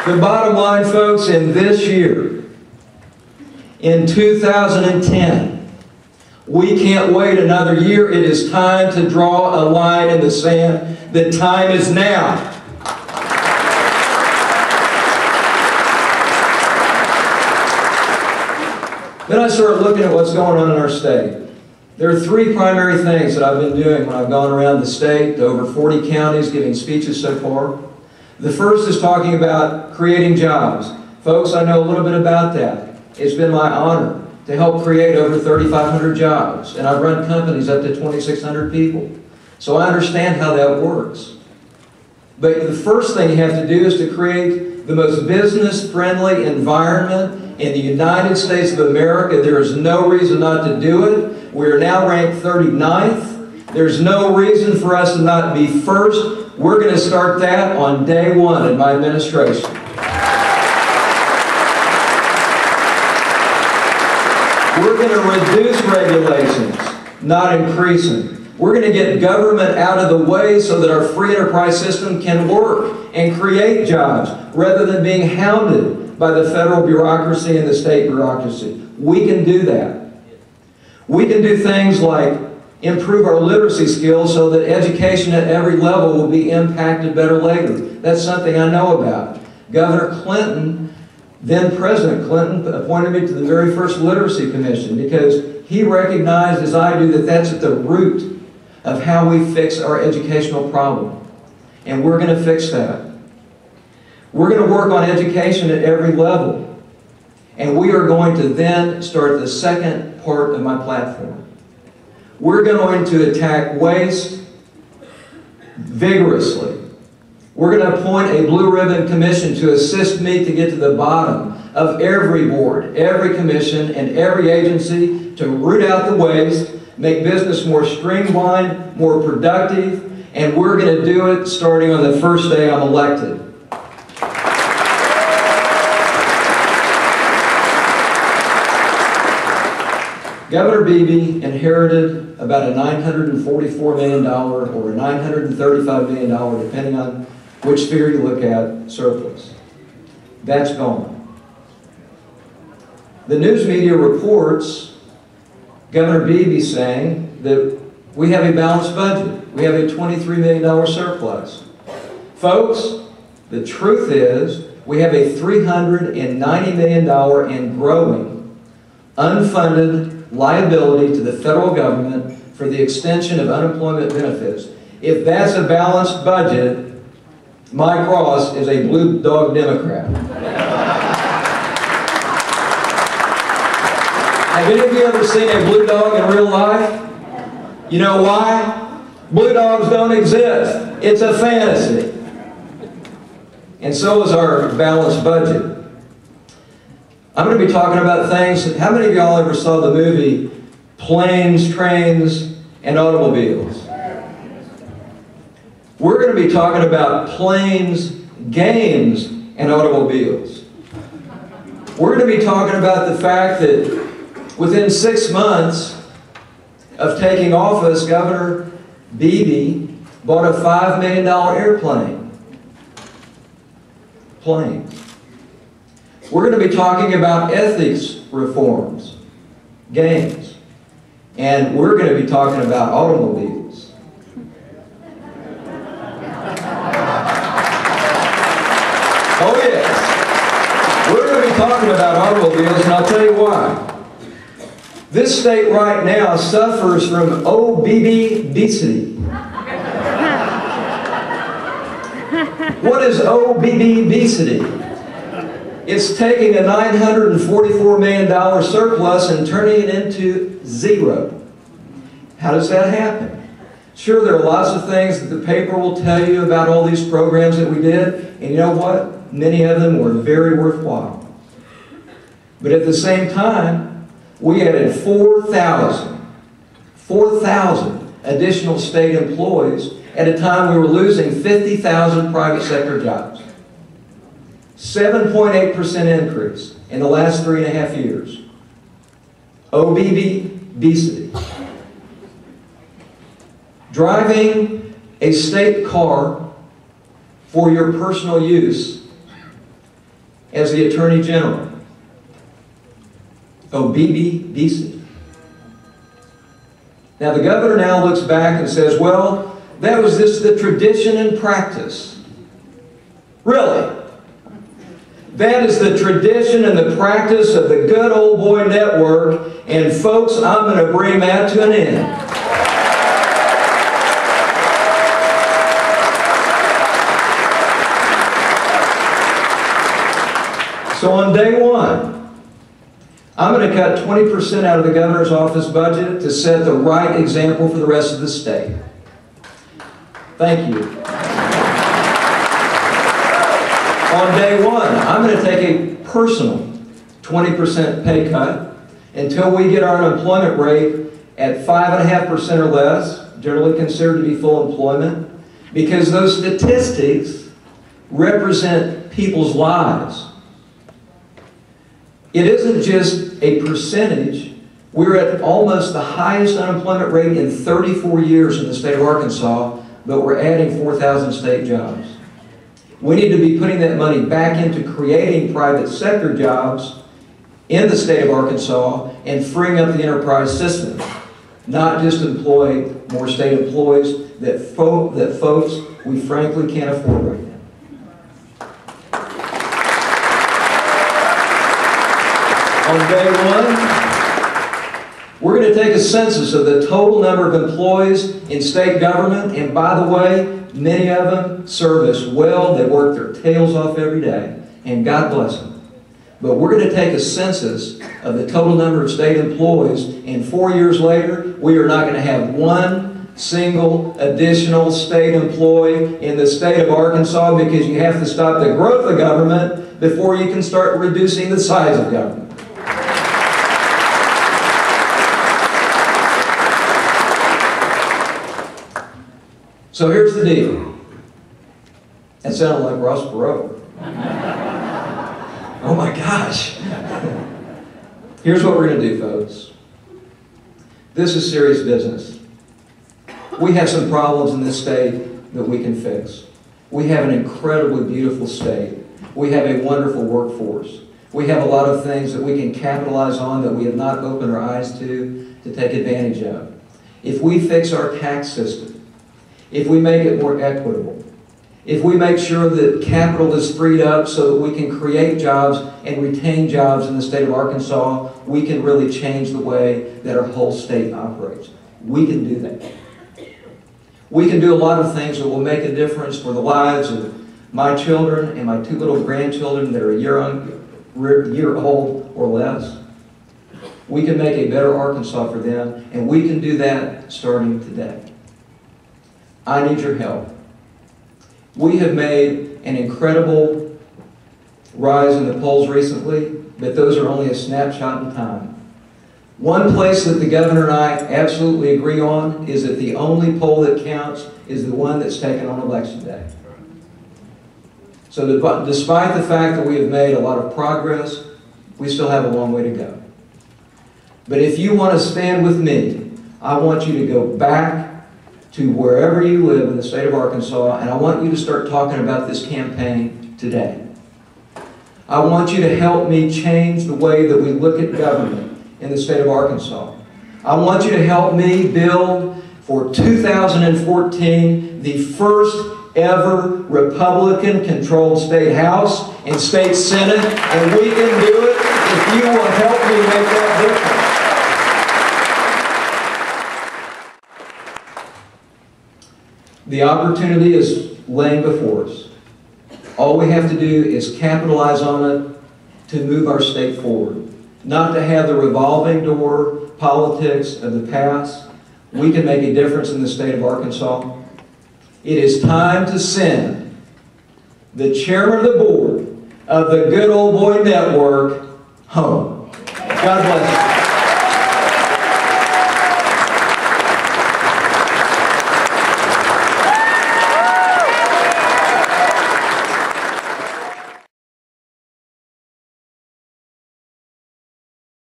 The bottom line, folks, in this year, in 2010, we can't wait another year. It is time to draw a line in the sand. The time is now. Then I started looking at what's going on in our state. There are three primary things that I've been doing when I've gone around the state to over 40 counties giving speeches so far. The first is talking about creating jobs. Folks, I know a little bit about that. It's been my honor to help create over 3,500 jobs, and I've run companies up to 2,600 people. So I understand how that works. But the first thing you have to do is to create the most business-friendly environment in the United States of America. There is no reason not to do it. We are now ranked 39th. There's no reason for us to not be first. We're going to start that on day one in my administration. We're going to reduce regulations, not increase them. We're going to get government out of the way so that our free enterprise system can work and create jobs rather than being hounded by the federal bureaucracy and the state bureaucracy. We can do that. We can do things like improve our literacy skills so that education at every level will be impacted better later. That's something I know about. Governor Clinton, then President Clinton, appointed me to the very first Literacy Commission because he recognized, as I do, that that's at the root of how we fix our educational problem. And we're going to fix that. We're going to work on education at every level. And we are going to then start the second part of my platform. We're going to attack waste vigorously. We're going to appoint a blue ribbon commission to assist me to get to the bottom of every board, every commission, and every agency to root out the waste, make business more streamlined, more productive, and we're going to do it starting on the first day I'm elected. Governor Beebe inherited about a $944 million or a $935 million, depending on which figure you look at, surplus. That's gone. The news media reports Governor Beebe saying that we have a balanced budget. We have a $23 million surplus. Folks, the truth is we have a $390 million and growing unfunded liability to the federal government for the extension of unemployment benefits. If that's a balanced budget, Mike Ross is a blue dog Democrat. Have any of you ever seen a blue dog in real life? You know why? Blue dogs don't exist. It's a fantasy. And so is our balanced budget. I'm going to be talking about things. How many of y'all ever saw the movie Planes, Trains, and Automobiles? We're going to be talking about planes, games, and automobiles. We're going to be talking about the fact that within 6 months of taking office, Governor Beebe bought a $5 million airplane. Planes. We're going to be talking about ethics reforms, games, and we're going to be talking about automobiles. Oh yes, we're going to be talking about automobiles, and I'll tell you why. This state right now suffers from obesity. What is obesity? It's taking a $944 million surplus and turning it into zero. How does that happen? Sure, there are lots of things that the paper will tell you about all these programs that we did, and you know what? Many of them were very worthwhile. But at the same time, we added 4,000 additional state employees at a time we were losing 50,000 private sector jobs. 7.8% increase in the last 3.5 years. obesity. Driving a state car for your personal use as the Attorney General. Oh, BBBC. Now the governor now looks back and says, well, that was just the tradition and practice. Really? That is the tradition and the practice of the good old boy network, and folks, I'm going to bring that to an end. So on day one, I'm going to cut 20% out of the governor's office budget to set the right example for the rest of the state. Thank you. On day one, I'm going to take a personal 20% pay cut until we get our unemployment rate at 5.5% or less, generally considered to be full employment, because those statistics represent people's lives. It isn't just a percentage. We're at almost the highest unemployment rate in 34 years in the state of Arkansas, but we're adding 4,000 state jobs. We need to be putting that money back into creating private sector jobs in the state of Arkansas and freeing up the enterprise system, not just employ more state employees that folks we frankly can't afford right now. On day one, we're going to take a census of the total number of employees in state government, and by the way, many of them serve us well. They work their tails off every day, and God bless them. But we're going to take a census of the total number of state employees, and 4 years later, we are not going to have one single additional state employee in the state of Arkansas, because you have to stop the growth of government before you can start reducing the size of government. So here's the deal. That sounded like Ross Perot. Oh my gosh. Here's what we're going to do, folks. This is serious business. We have some problems in this state that we can fix. We have an incredibly beautiful state. We have a wonderful workforce. We have a lot of things that we can capitalize on that we have not opened our eyes to take advantage of. If we fix our tax system, if we make it more equitable, if we make sure that capital is freed up so that we can create jobs and retain jobs in the state of Arkansas, we can really change the way that our whole state operates. We can do that. We can do a lot of things that will make a difference for the lives of my children and my 2 little grandchildren that are a year old or less. We can make a better Arkansas for them, and we can do that starting today. I need your help. We have made an incredible rise in the polls recently, but those are only a snapshot in time. One place that the governor and I absolutely agree on is that the only poll that counts is the one that's taken on election day. So despite the fact that we have made a lot of progress, we still have a long way to go. But if you want to stand with me, I want you to go back to wherever you live in the state of Arkansas, and I want you to start talking about this campaign today. I want you to help me change the way that we look at government in the state of Arkansas. I want you to help me build for 2014 the first ever Republican-controlled state House and state Senate, and we can do it if you will help me make that difference. The opportunity is laying before us. All we have to do is capitalize on it to move our state forward. Not to have the revolving door politics of the past. We can make a difference in the state of Arkansas. It is time to send the chairman of the board of the Good Old Boy Network home. God bless you.